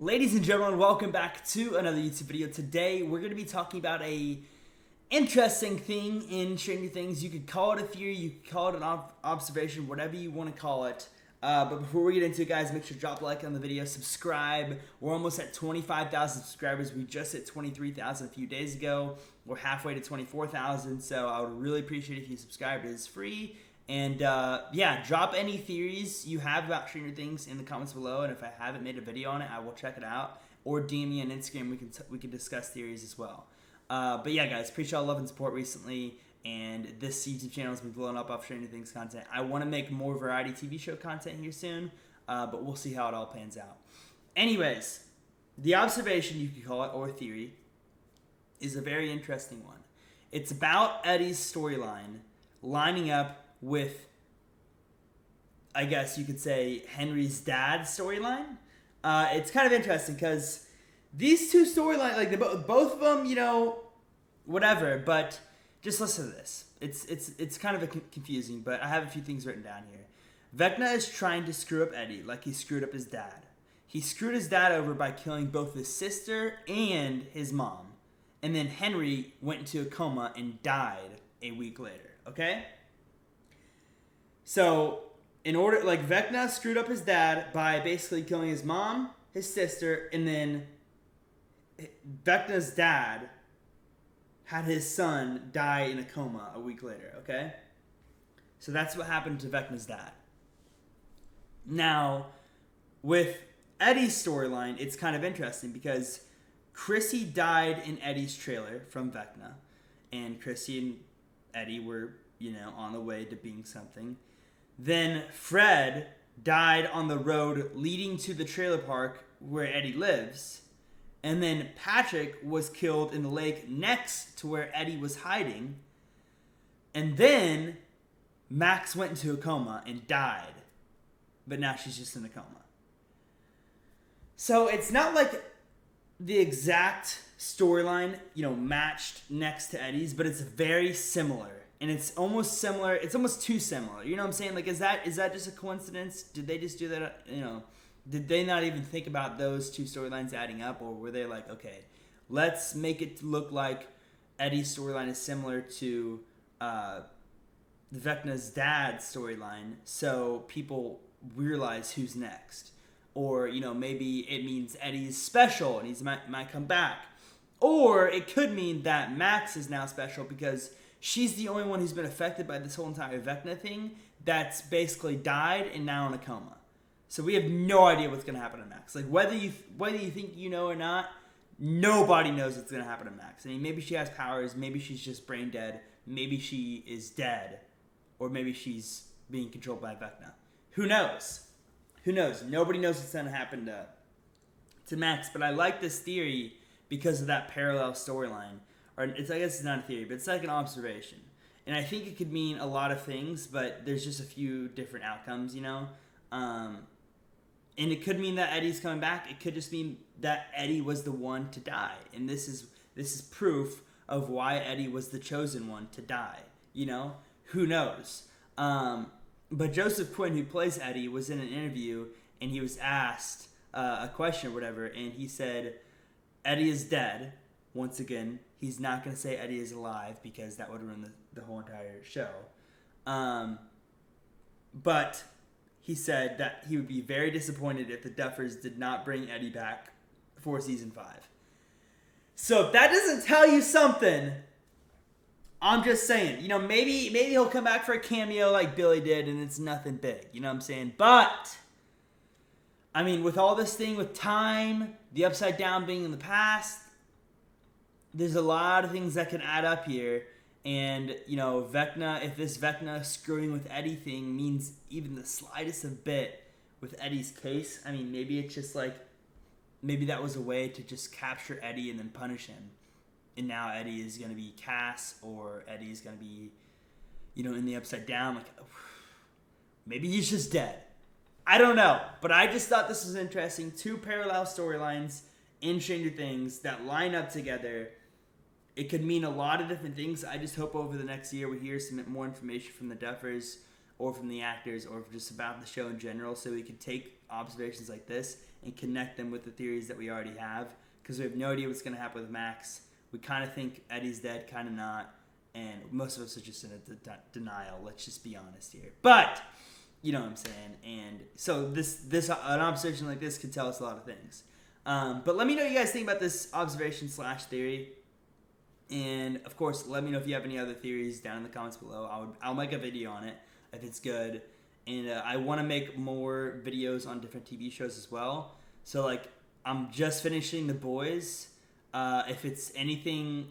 Ladies and gentlemen, welcome back to another YouTube video. Today, we're going to be talking about a interesting thing in Stranger Things. You could call it a theory, you could call it an observation, whatever you want to call it. But before we get into it, guys, make sure to drop a like on the video, subscribe. We're almost at 25,000 subscribers. We just hit 23,000 a few days ago. We're halfway to 24,000, so I would really appreciate if you subscribed. It is free. And yeah, drop any theories you have about Stranger Things in the comments below, and if I haven't made a video on it, I will check it out. Or DM me on Instagram. We can discuss theories as well. But yeah, guys, appreciate all love and support recently, and this YouTube channel has been blowing up off Stranger Things content. I want to make more variety TV show content here soon, but we'll see how it all pans out. Anyways, the observation, you could call it, or theory, is a very interesting one. It's about Eddie's storyline lining up with, I guess you could say, Henry's dad's storyline. It's kind of interesting because these two storylines, like both of them, you know, whatever. But just listen to this. It's kind of confusing, but I have a few things written down here. Vecna is trying to screw up Eddie like he screwed up his dad. He screwed his dad over by killing both his sister and his mom. And then Henry went into a coma and died a week later, okay? So, Vecna screwed up his dad by basically killing his mom, his sister, and then Vecna's dad had his son die in a coma a week later, okay? So that's what happened to Vecna's dad. Now, with Eddie's storyline, it's kind of interesting because Chrissy died in Eddie's trailer from Vecna, and Chrissy and Eddie were, you know, on the way to being something. Then Fred died on the road leading to the trailer park where Eddie lives. And then Patrick was killed in the lake next to where Eddie was hiding. And then Max went into a coma and died. But now she's just in a coma. So it's not like the exact storyline, you know, matched next to Eddie's, but it's very similar. And it's almost similar. It's almost too similar. You know what I'm saying? Like, is that just a coincidence? Did they just do that? You know, did they not even think about those two storylines adding up, or were they like, okay, let's make it look like Eddie's storyline is similar to Vecna's dad's storyline, so people realize who's next, or you know, maybe it means Eddie's special and he might come back, or it could mean that Max is now special because she's the only one who's been affected by this whole entire Vecna thing that's basically died and now in a coma. So we have no idea what's going to happen to Max. Like, whether you think you know or not, nobody knows what's going to happen to Max. I mean, maybe she has powers. Maybe she's just brain dead. Maybe she is dead. Or maybe she's being controlled by Vecna. Who knows? Who knows? Nobody knows what's going to happen to Max. But I like this theory because of that parallel storyline. Or I guess it's not a theory, but it's like an observation. And I think it could mean a lot of things, but there's just a few different outcomes, you know? And it could mean that Eddie's coming back. It could just mean that Eddie was the one to die. And this is proof of why Eddie was the chosen one to die, you know? Who knows? But Joseph Quinn, who plays Eddie, was in an interview, and he was asked a question or whatever, and he said, Eddie is dead. Once again, he's not going to say Eddie is alive because that would ruin the whole entire show. But he said that he would be very disappointed if the Duffers did not bring Eddie back for season 5. So if that doesn't tell you something, I'm just saying, you know, maybe he'll come back for a cameo like Billy did and it's nothing big, you know what I'm saying? But, I mean, with all this thing with time, the Upside Down being in the past, there's a lot of things that can add up here. And, you know, Vecna, if this Vecna screwing with Eddie thing means even the slightest of bit with Eddie's case, I mean, maybe it's just like, maybe that was a way to just capture Eddie and then punish him. And now Eddie is going to be Cass, or Eddie is going to be, you know, in the Upside Down. Like, maybe he's just dead. I don't know. But I just thought this was interesting. Two parallel storylines in Stranger Things that line up together. It could mean a lot of different things. I just hope over the next year we hear some more information from the Duffers or from the actors, or just about the show in general, so we could take observations like this and connect them with the theories that we already have, because we have no idea what's going to happen with Max. We kind of think Eddie's dead, kind of not, and most of us are just in a denial. Let's just be honest here. But you know what I'm saying. And so an observation like this could tell us a lot of things. But let me know what you guys think about this observation / theory. And of course, let me know if you have any other theories down in the comments below. I'll make a video on it if it's good. And I want to make more videos on different TV shows as well. So like, I'm just finishing The Boys. If it's anything,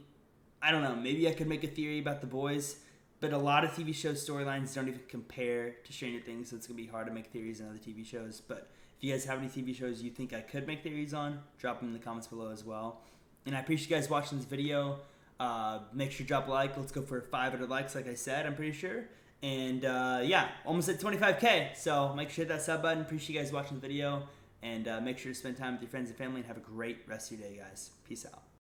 I don't know, maybe I could make a theory about The Boys. But a lot of TV show storylines don't even compare to Stranger Things, so it's going to be hard to make theories on other TV shows. But if you guys have any TV shows you think I could make theories on, drop them in the comments below as well. And I appreciate you guys watching this video. Make sure to drop a like. Let's go for 500 likes, like I said, I'm pretty sure. And yeah, almost at 25K. So make sure to hit that sub button. Appreciate you guys watching the video. And make sure to spend time with your friends and family and have a great rest of your day, guys. Peace out.